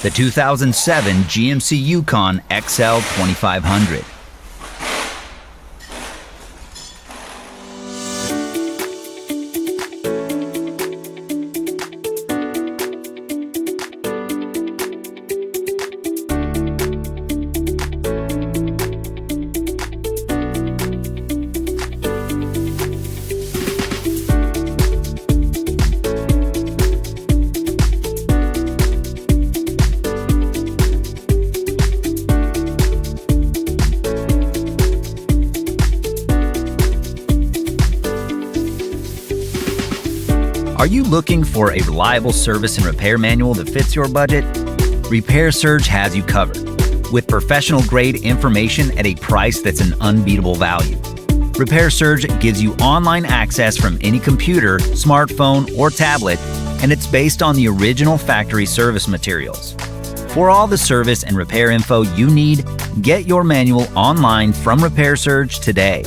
the 2007 GMC Yukon XL 2500. Are you looking for a reliable service and repair manual that fits your budget? Repair Surge has you covered, with professional-grade information at a price that's an unbeatable value. Repair Surge gives you online access from any computer, smartphone, or tablet, and it's based on the original factory service materials. For all the service and repair info you need, get your manual online from Repair Surge today.